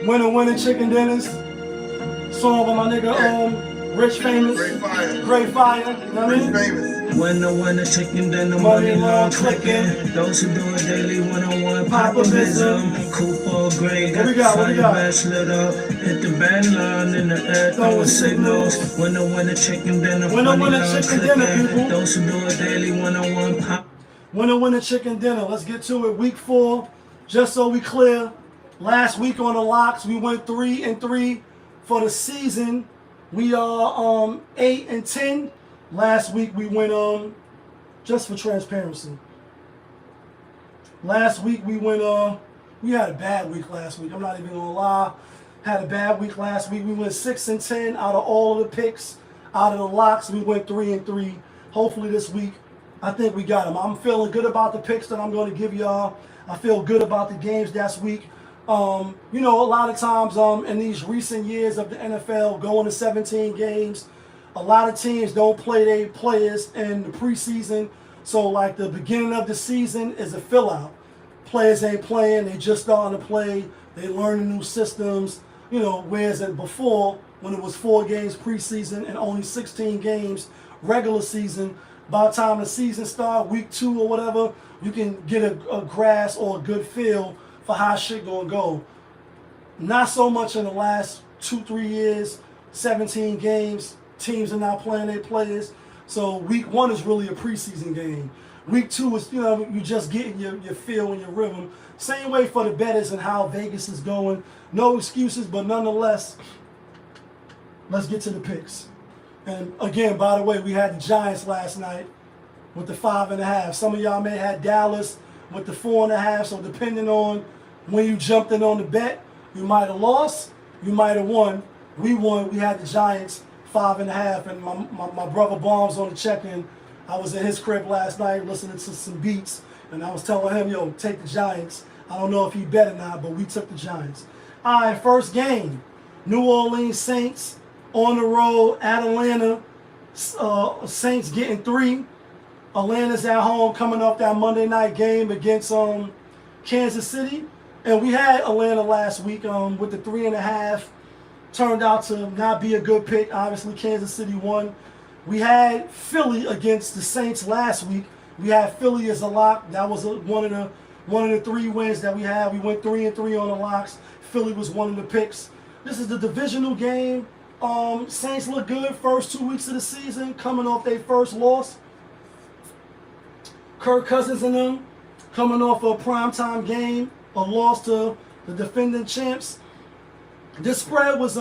Winner chicken dinners. Song by my nigga Rich Famous. Great Fire. You know what I mean? Famous. Winner chicken dinner, money long clicking. Those who do it daily, one-on-one populism. Cooper, Grey, got the fire bash lit up. Hit the band line in the air, throwing signals. Winner chicken dinner, money long clicking. Those who do it daily, one-on-one pop. Winner chicken dinner. Let's get to it. Week 4. Just so we clear. Last week on the locks, we went 3-3 for the season. We are 8-10. Last week we went just for transparency. Last week we went we had a bad week last week. I'm not even gonna lie. Had a bad week last week. We went 6-10 out of all of the picks. Out of the locks, we went 3-3. Hopefully this week, I think we got them. I'm feeling good about the picks that I'm going to give y'all. I feel good about the games this week. You know, a lot of times in these recent years of the NFL, going to 17 games, a lot of teams don't play their players in the preseason. So, like, the beginning of the season is a fill-out. Players ain't playing. They just starting to play. They learning new systems. You know, whereas before, when it was 4 games preseason and only 16 games regular season, by the time the season starts, week 2 or whatever, you can get a grasp or a good feel for how shit gonna go. Not so much in the last 2-3 years. 17 games, teams are not playing their players. So week 1 is really a preseason game. Week 2 is, you know, you just getting your feel and your rhythm. Same way for the bettors and how Vegas is going. No excuses, but nonetheless, let's get to the picks. And again, by the way, we had the Giants last night with the 5.5. Some of y'all may have had Dallas with the 4.5. So depending on when you jumped in on the bet, you might have lost, you might have won. We won. We had the Giants 5.5, and my brother Bombs on the check-in. I was in his crib last night listening to some beats, and I was telling him, yo, take the Giants. I don't know if he bet or not, but we took the Giants. All right, first game, New Orleans Saints on the road at Atlanta. Saints getting 3. Atlanta's at home coming off that Monday night game against Kansas City. And we had Atlanta last week with the 3.5. Turned out to not be a good pick. Obviously, Kansas City won. We had Philly against the Saints last week. We had Philly as a lock. That was one of the 3 wins that we had. We went 3-3 on the locks. Philly was one of the picks. This is the divisional game. Saints look good first 2 weeks of the season, coming off their first loss. Kirk Cousins and them coming off a primetime game, a loss to the defending champs. This spread was,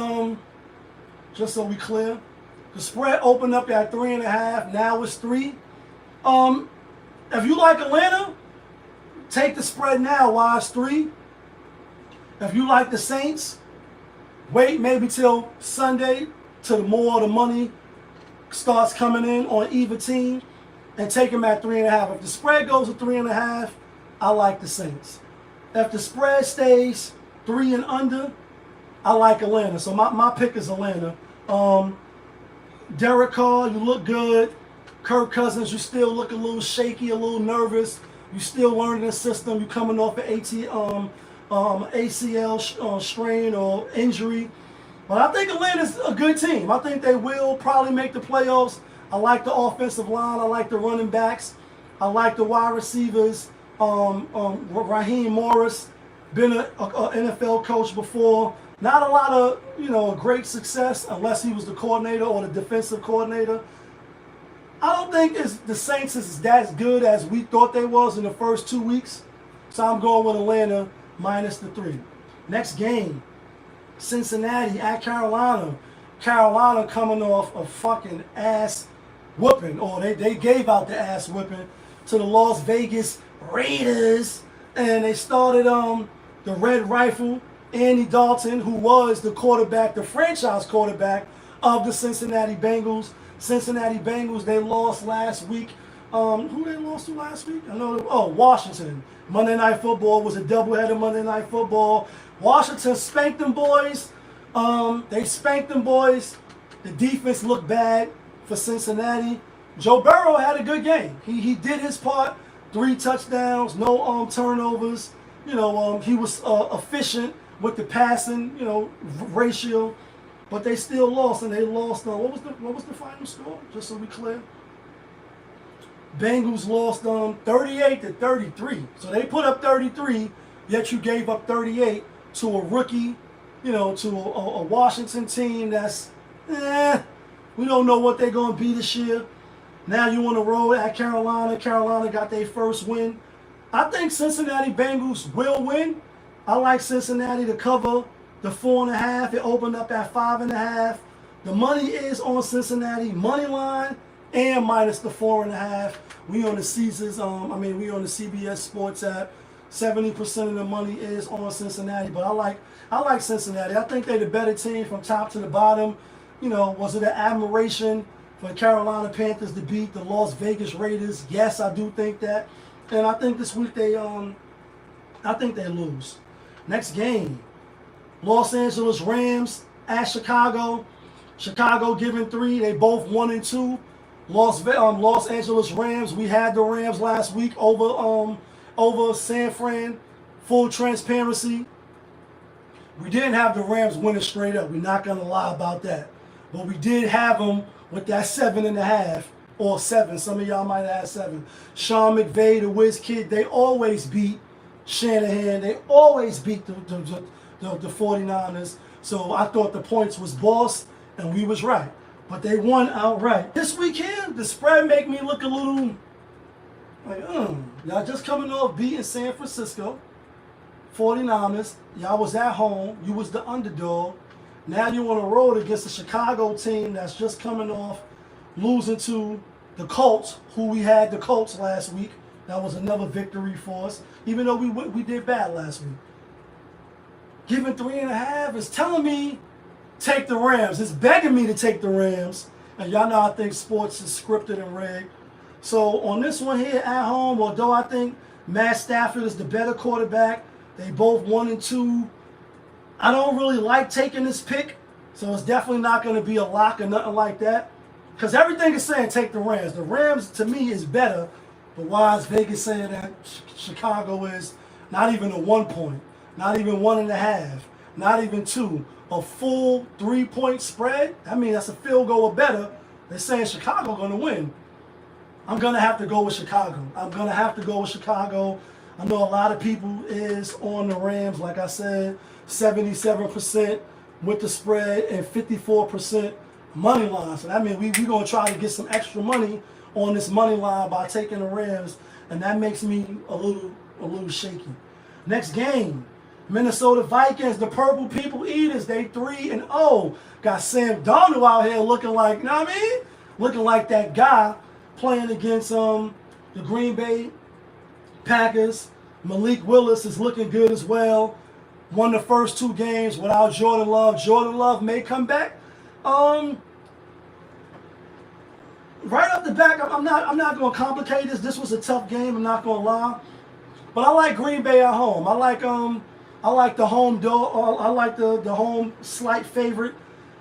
just so we clear, the spread opened up at 3.5. Now it's 3. If you like Atlanta, take the spread now while it's 3. If you like the Saints, wait maybe till Sunday till more of the money starts coming in on either team, and take them at 3.5. If the spread goes to 3.5, I like the Saints. If the spread stays 3 and under, I like Atlanta. So my pick is Atlanta. Derek Carr, you look good. Kirk Cousins, you still look a little shaky, a little nervous. You still learning the system. You coming off an ACL strain or injury. But I think Atlanta's a good team. I think they will probably make the playoffs. I like the offensive line. I like the running backs. I like the wide receivers. Raheem Morris, been an NFL coach before. Not a lot of, you know, great success unless he was the coordinator or the defensive coordinator. I don't think the Saints is as good as we thought they was in the first 2 weeks. So I'm going with Atlanta minus the 3. Next game, Cincinnati at Carolina. Carolina coming off a fucking ass whooping, or they gave out the ass whooping to the Las Vegas Raiders, and they started the Red Rifle, Andy Dalton, who was the quarterback, the franchise quarterback of the Cincinnati Bengals. Cincinnati Bengals, they lost last week. Who they lost to last week? I know. Washington. Monday Night Football was a doubleheader. Monday Night Football. Washington spanked them boys. They spanked them boys. The defense looked bad for Cincinnati. Joe Burrow had a good game. He did his part. 3 touchdowns, no turnovers. You know, he was efficient with the passing, ratio. But they still lost, and they lost. What was the final score? Just so we clear. Bengals lost 38-33. So they put up 33, yet you gave up 38 to a rookie, to a Washington team that's, we don't know what they're going to be this year. Now you on the road at Carolina. Carolina got their first win. I think Cincinnati Bengals will win. I like Cincinnati to cover the 4.5. It opened up at 5.5. The money is on Cincinnati money line and minus the 4.5. We on the Caesars. We on the CBS Sports app. 70% of the money is on Cincinnati, but I like Cincinnati. I think they're the better team from top to the bottom. Was it an admiration for the Carolina Panthers to beat the Las Vegas Raiders? Yes, I do think that, and I think this week they lose. Next game, Los Angeles Rams at Chicago. Chicago giving 3. They both 1-2. Los Angeles Rams. We had the Rams last week over San Fran. Full transparency. We didn't have the Rams winning straight up. We're not gonna lie about that. But we did have them with that 7.5 or 7. Some of y'all might have had 7. Sean McVay, the Wiz Kid, they always beat Shanahan. They always beat the 49ers. So I thought the points was boss, and we was right. But they won outright. This weekend, the spread make me look a little like, y'all just coming off beating San Francisco 49ers. Y'all was at home. You was the underdog. Now you on the road against a Chicago team that's just coming off losing to the Colts, who we had the Colts last week. That was another victory for us, even though we did bad last week. Giving 3.5 is telling me take the Rams. It's begging me to take the Rams. And y'all know I think sports is scripted and rigged. So on this one here at home, although I think Matt Stafford is the better quarterback, they both 1-2. I don't really like taking this pick, so it's definitely not going to be a lock or nothing like that. Because everything is saying take the Rams. The Rams, to me, is better. But why is Vegas saying that Chicago is not even a 1 point, not even 1.5, not even 2, a full 3-point spread? I mean, that's a field goal or better. They're saying Chicago going to win. I'm going to have to go with Chicago. I know a lot of people is on the Rams, like I said, 77% with the spread and 54% money line. So that means we going to try to get some extra money on this money line by taking the Rams, and that makes me a little shaky. Next game, Minnesota Vikings, the Purple People Eaters, they 3-0. Got Sam Darnold out here looking like, looking like that guy playing against the Green Bay Packers. Malik Willis is looking good as well. Won the first 2 games without Jordan Love. Jordan Love may come back. Right off the back, I'm not going to complicate this. This was a tough game. I'm not going to lie, but I like Green Bay at home. I like the home dog. I like the home slight favorite.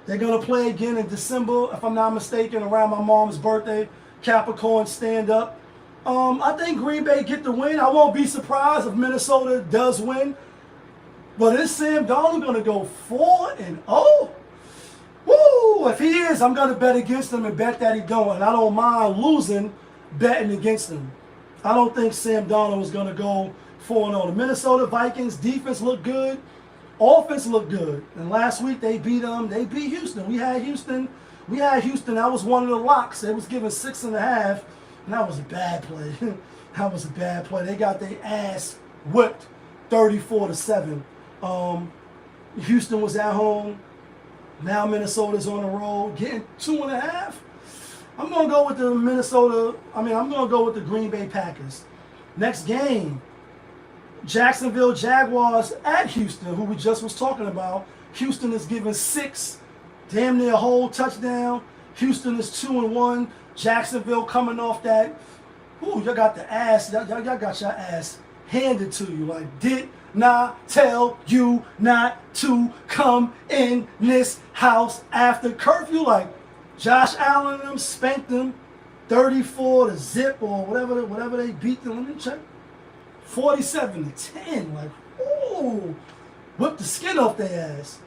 They're going to play again in December, if I'm not mistaken, around my mom's birthday. Capricorn stand up. I think Green Bay get the win. I won't be surprised if Minnesota does win. But is Sam Darnold going to go 4-0? Woo! If he is, I'm going to bet against him and bet that he don't. And I don't mind losing betting against him. I don't think Sam Darnold is going to go 4-0. The Minnesota Vikings defense looked good. Offense looked good. And last week they beat Houston. We had Houston. That was one of the locks. They was given 6.5. And that was a bad play. They got their ass whipped 34-7. Houston was at home. Now Minnesota's on the road, getting 2.5. I'm going to go with I'm going to go with the Green Bay Packers. Next game, Jacksonville Jaguars at Houston, who we just was talking about. Houston is given 6, damn near a whole touchdown. Houston is 2-1. Jacksonville coming off that. Ooh, y'all got the ass. Y'all got your ass handed to you. Like, did not tell you not to come in this house after curfew. Like, Josh Allen and them spanked them 34-0 or whatever they beat them. Let me check. 47-10. Like, ooh. whip the skin off their ass.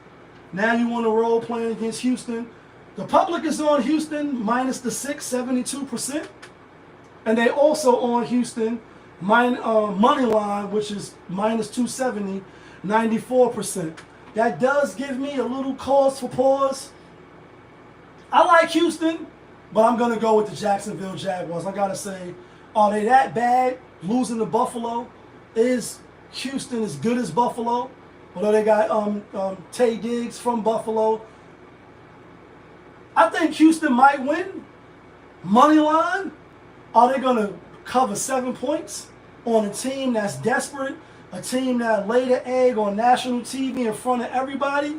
Now you want to roll playing against Houston. The public is on Houston minus the 6, 72%. And they also on Houston money line, which is minus 270, 94%. That does give me a little cause for pause. I like Houston, but I'm going to go with the Jacksonville Jaguars. I got to say, are they that bad losing to Buffalo? Is Houston as good as Buffalo? Although they got Tay Diggs from Buffalo. I think Houston might win. Money line. Are they going to cover 7 points on a team that's desperate? A team that laid an egg on national TV in front of everybody?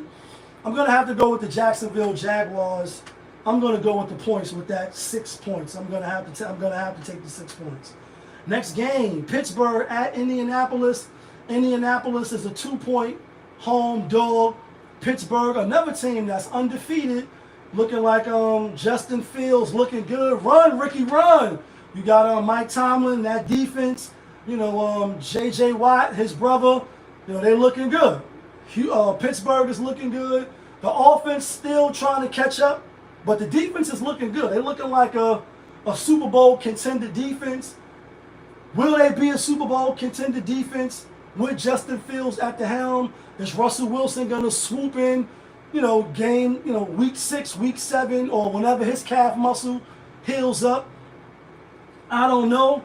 I'm going to have to go with the Jacksonville Jaguars. I'm going to go with the points with that 6 points. I'm going to have to take the 6 points. Next game, Pittsburgh at Indianapolis. Indianapolis is a 2-point home dog. Pittsburgh, another team that's undefeated, looking like Justin Fields looking good. Run, Ricky, run. You got Mike Tomlin, that defense. You know, J.J. Watt, his brother. You know, they're looking good. Pittsburgh is looking good. The offense still trying to catch up, but the defense is looking good. They're looking like a Super Bowl contender defense. Will they be a Super Bowl contender defense with Justin Fields at the helm? Is Russell Wilson going to swoop in, week 6, week 7, or whenever his calf muscle heals up? I don't know.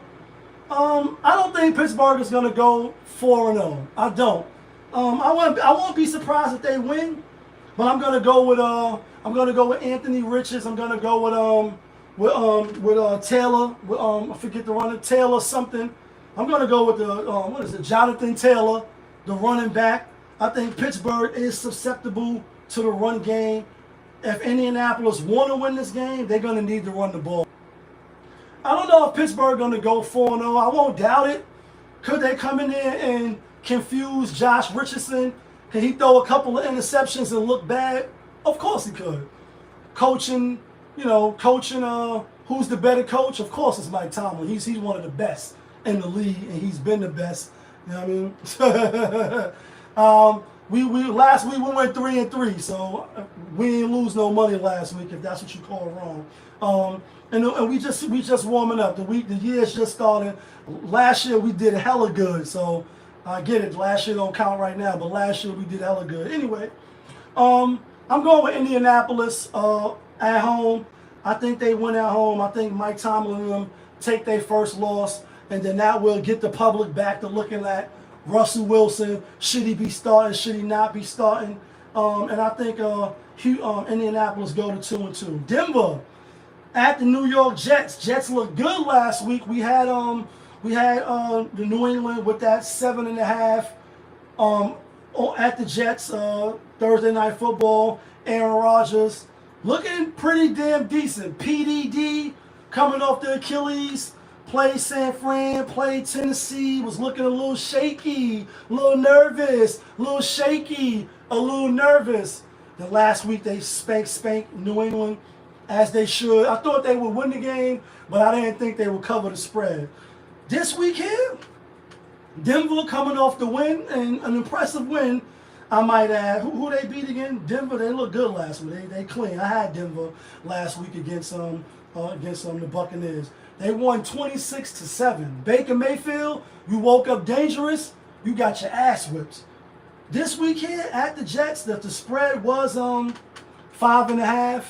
I don't think Pittsburgh is going to go 4-0. I don't. I won't be surprised if they win, but I'm going to go with Anthony Richards. I'm going to go with Taylor. I forget the runner, Taylor something. I'm going to go with Jonathan Taylor, the running back. I think Pittsburgh is susceptible to the run game. If Indianapolis want to win this game, they're going to need to run the ball. I don't know if Pittsburgh going to go 4-0. I won't doubt it. Could they come in there and confuse Josh Richardson? Can he throw a couple of interceptions and look bad? Of course he could. Coaching, who's the better coach? Of course it's Mike Tomlin. He's one of the best in the league, and he's been the best. You know what I mean? Last week we went 3-3, so we didn't lose no money last week, if that's what you call wrong. And we just warming up. The year's just started. Last year we did hella good, so I get it. Last year don't count right now, but last year we did hella good. Anyway, I'm going with Indianapolis at home. I think they win at home. I think Mike Tomlin and them take their first loss, and then that will get the public back to looking at Russell Wilson. Should he be starting? Should he not be starting? And I think Indianapolis go to 2-2. Denver at the New York Jets. Jets looked good last week. We had the New England with that 7.5 at the Jets Thursday Night Football. Aaron Rodgers looking pretty damn decent. PDD coming off the Achilles. Played San Fran, played Tennessee, was looking a little shaky, a little nervous, a little shaky, a little nervous. The last week they spanked New England as they should. I thought they would win the game, but I didn't think they would cover the spread. This week here, Denver coming off the win, and an impressive win, I might add. Who they beat again? Denver. They looked good last week. They clean. I had Denver last week against the Buccaneers. They won 26-7. Baker Mayfield, you woke up dangerous. You got your ass whipped. This week here at the Jets, that the spread was 5.5.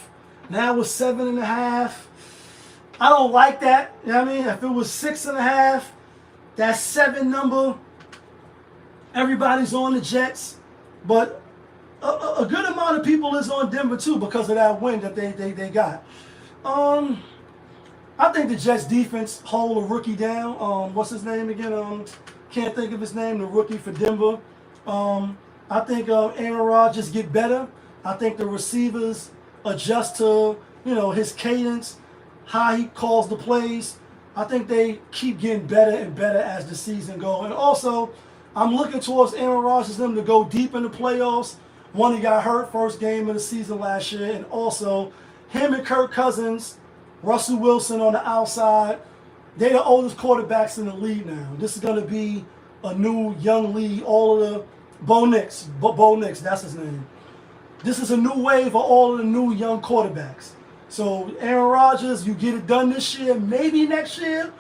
Now it's 7.5. I don't like that. You know what I mean? If it was 6.5, that 7 number, everybody's on the Jets. But a good amount of people is on Denver too because of that win that they got. I think the Jets defense hold a rookie down. What's his name again? Can't think of his name. The rookie for Denver. I think Aaron Rodgers get better. I think the receivers adjust to his cadence, how he calls the plays. I think they keep getting better and better as the season goes. And also, I'm looking towards Aaron Rodgers them to go deep in the playoffs. One, he got hurt first game of the season last year, and also him and Kirk Cousins, Russell Wilson on the outside, they're the oldest quarterbacks in the league now. This is going to be a new young league. All of Bo Nix. Bo Nix, that's his name. This is a new wave of all of the new young quarterbacks. So Aaron Rodgers, you get it done this year, maybe next year,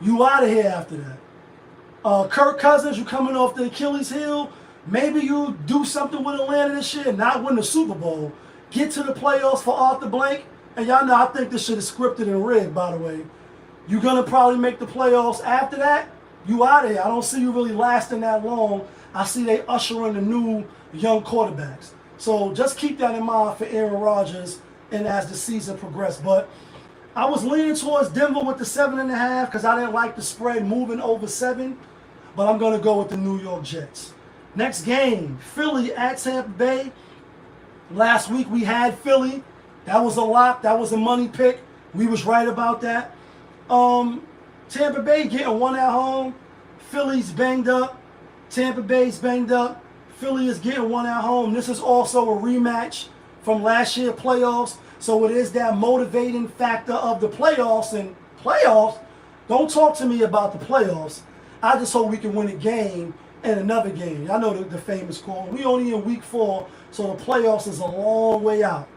you out of here after that. Kirk Cousins, you coming off the Achilles heel, maybe you do something with Atlanta this year, not win the Super Bowl, get to the playoffs for Arthur Blank, and y'all know I think this shit is scripted and rigged, by the way. You're going to probably make the playoffs after that, you out of here. I don't see you really lasting that long. I see they ushering the new young quarterbacks. So just keep that in mind for Aaron Rodgers and as the season progressed. But I was leaning towards Denver with the 7.5 because I didn't like the spread moving over 7. But I'm going to go with the New York Jets. Next game, Philly at Tampa Bay. Last week we had Philly. That was a lock. That was a money pick. We was right about that. Tampa Bay getting one at home. Philly's banged up. Tampa Bay's banged up. Philly is getting one at home. This is also a rematch from last year's playoffs. So it is that motivating factor of the playoffs. And playoffs, don't talk to me about the playoffs. I just hope we can win a game and another game. I know the famous quote. We only in week 4, so the playoffs is a long way out.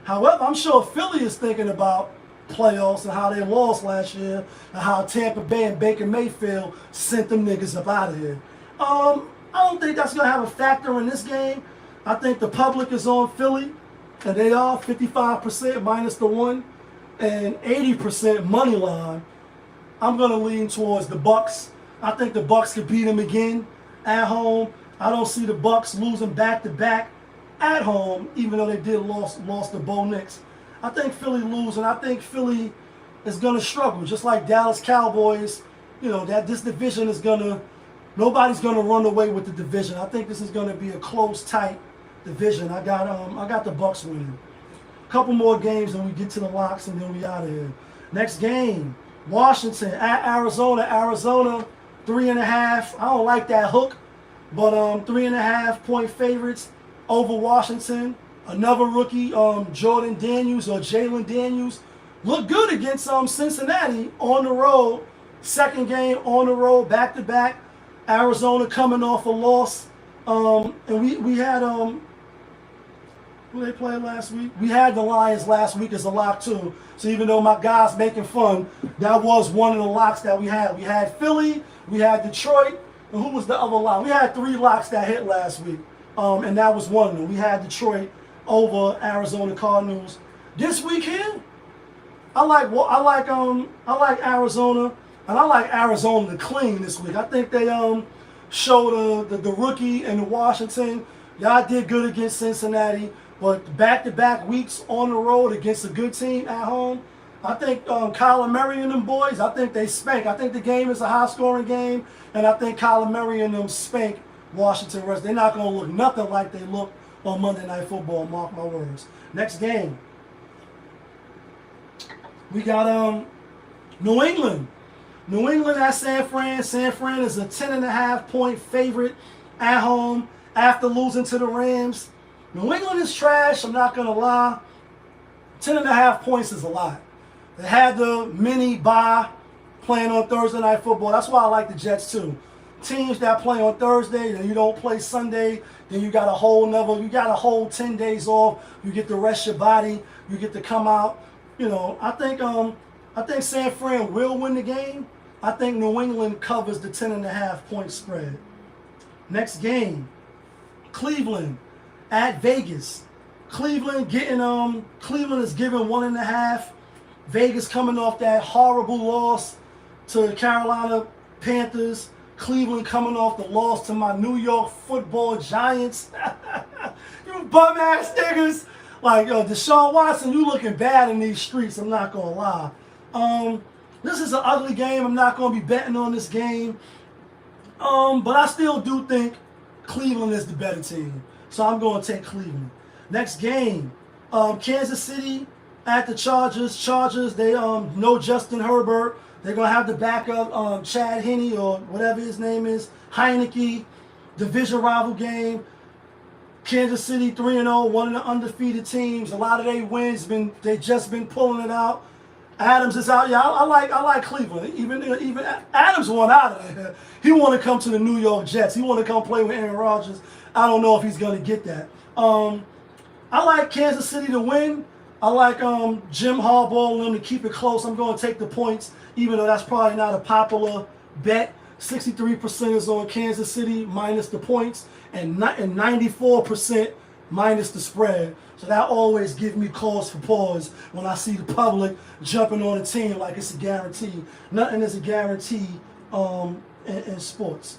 However, I'm sure Philly is thinking about playoffs and how they lost last year and how Tampa Bay and Baker Mayfield sent them niggas up out of here. I don't think that's going to have a factor in this game. I think the public is on Philly, and they are 55% minus the 1 and 80% money line. I'm going to lean towards the Bucks. I think the Bucks could beat them again at home. I don't see the Bucks losing back-to-back at home, even though they did lost to Bo Nix. I think Philly losing. I think Philly is going to struggle, just like Dallas Cowboys. You know, that this division is going to, nobody's going to run away with the division. I think this is going to be a close, tight division. I got the Bucks winning. A couple more games and we get to the locks and then we out of here. Next game, Washington at Arizona. Arizona 3.5. I don't like that hook, but 3.5 point favorites over Washington. Another rookie, Jordan Daniels or Jalen Daniels, looked good against Cincinnati on the road. Second game on the road, back-to-back. Arizona coming off a loss. And we had who they played last week? We had the Lions last week as a lock too. So even though my guys making fun, that was one of the locks that we had. We had Philly, we had Detroit, and who was the other lock? We had 3 locks that hit last week. And that was one of them. We had Detroit over Arizona Cardinals. This week here, I like Arizona, and I like Arizona to clean this week. I think they showed the rookie in Washington. Y'all did good against Cincinnati, but back-to-back weeks on the road against a good team at home. I think Kyler Murray and them boys, I think they spank. I think the game is a high-scoring game, and I think Kyler Murray and them spank Washington Redskins. They're not going to look nothing like they look on Monday Night Football, mark my words. Next game, we got New England. New England at San Fran. San Fran is a 10.5 point favorite at home after losing to the Rams. New England is trash, I'm not going to lie. 10.5 points is a lot. They had the mini bye playing on Thursday Night Football. That's why I like the Jets too. Teams that play on Thursday, then you don't play Sunday, then you got a whole 10 days off. You get to rest your body. You get to come out. You know, I think San Fran will win the game. I think New England covers the 10.5 point spread. Next game, Cleveland at Vegas. Cleveland is giving 1.5. Vegas coming off that horrible loss to the Carolina Panthers. Cleveland coming off the loss to my New York Football Giants. You bum ass niggas. Like, Deshaun Watson, you looking bad in these streets, I'm not going to lie. This is an ugly game. I'm not going to be betting on this game. But I still do think Cleveland is the better team. So I'm going to take Cleveland. Next game, Kansas City at the Chargers. Chargers, they no Justin Herbert. They're going to have the backup, Chad Henne or whatever his name is, Heineke. Division rival game. Kansas City 3-0, one of the undefeated teams. A lot of their wins, they just been pulling it out. Adams is out. Yeah, I like Cleveland. Even Adams won out of there. He want to come to the New York Jets. He want to come play with Aaron Rodgers. I don't know if he's going to get that. I like Kansas City to win. I like Jim Harbaugh and them to keep it close. I'm going to take the points, even though that's probably not a popular bet. 63% is on Kansas City minus the points, and 94% minus the spread. So that always gives me cause for pause when I see the public jumping on a team like it's a guarantee. Nothing is a guarantee in sports.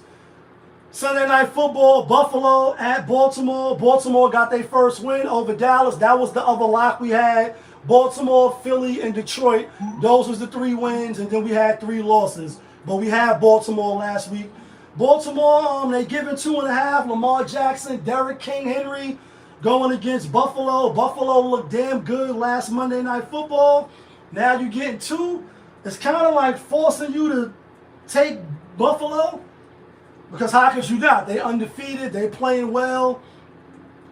Sunday Night Football, Buffalo at Baltimore. Baltimore got their first win over Dallas. That was the other lock we had. Baltimore, Philly, and Detroit. Those was the 3 wins, and then we had 3 losses. But we had Baltimore last week. Baltimore, they giving 2.5. Lamar Jackson, Derrick King, Henry going against Buffalo. Buffalo looked damn good last Monday Night Football. Now you're getting 2. It's kind of like forcing you to take Buffalo. Because how could you not? They undefeated. They playing well.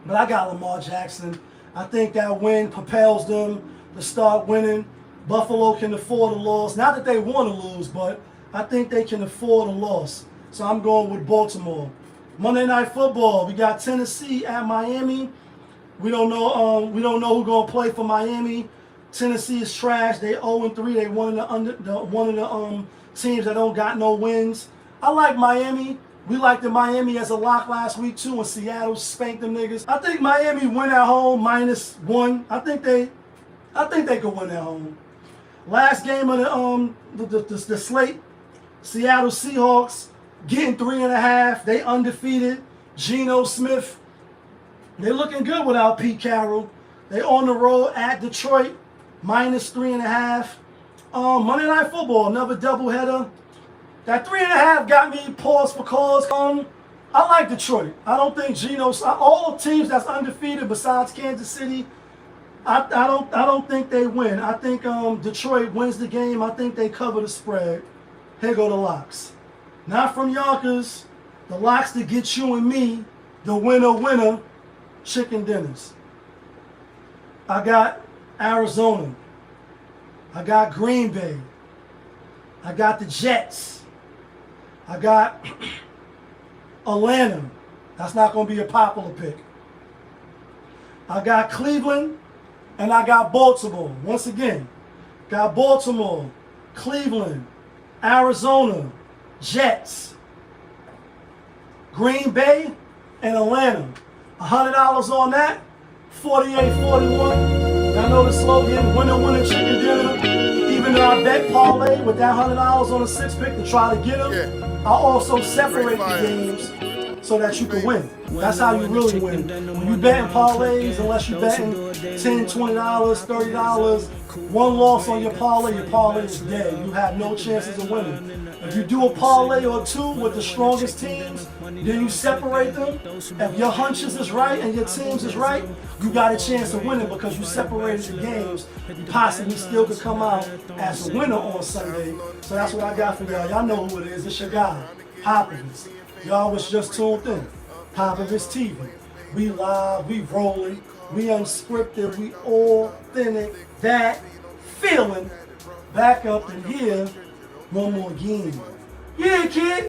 But I got Lamar Jackson. I think that win propels them to start winning. Buffalo can afford a loss. Not that they want to lose, but I think they can afford a loss. So I'm going with Baltimore. Monday Night Football. We got Tennessee at Miami. We don't know who's going to play for Miami. Tennessee is trash. They 0-3. They one of the teams that don't got no wins. I like Miami. We liked the Miami as a lock last week too, and Seattle spanked them niggas. I think Miami win at home -1. I think they could win at home. Last game of the slate, Seattle Seahawks getting 3.5. They undefeated. Geno Smith. They looking good without Pete Carroll. They on the road at Detroit -3.5. Monday Night Football, another doubleheader. That 3.5 got me pause for cause. I like Detroit. I don't think all teams that's undefeated besides Kansas City, I don't think they win. I think Detroit wins the game. I think they cover the spread. Here go the locks. Not from Yonkers. The locks to get you and me the winner chicken dinners. I got Arizona. I got Green Bay. I got the Jets. I got Atlanta. That's not going to be a popular pick. I got Cleveland, and I got Baltimore. Once again, got Baltimore, Cleveland, Arizona, Jets, Green Bay, and Atlanta. $100 on that, 48.41. I know the slogan, winner, chicken dinner. Even though I bet parlay with that $100 on a 6-pick to try to get them, I also separate the games so that you can win. That's how you really win. When you betting parlays, unless you're betting $10, $20, $30, one loss on your parlay is dead. You have no chances of winning. If you do a parlay or 2 with the strongest teams, then you separate them. If your hunches is right and your teams is right, you got a chance of winning because you separated the games. You possibly still could come out as a winner on Sunday. So that's what I got for y'all. Y'all know who it is. It's your guy, Popovich. Y'all was just tuned in. Popovich TV. We live, we rolling, we unscripted, we authentic. That feeling back up in here one more game. Yeah, kid.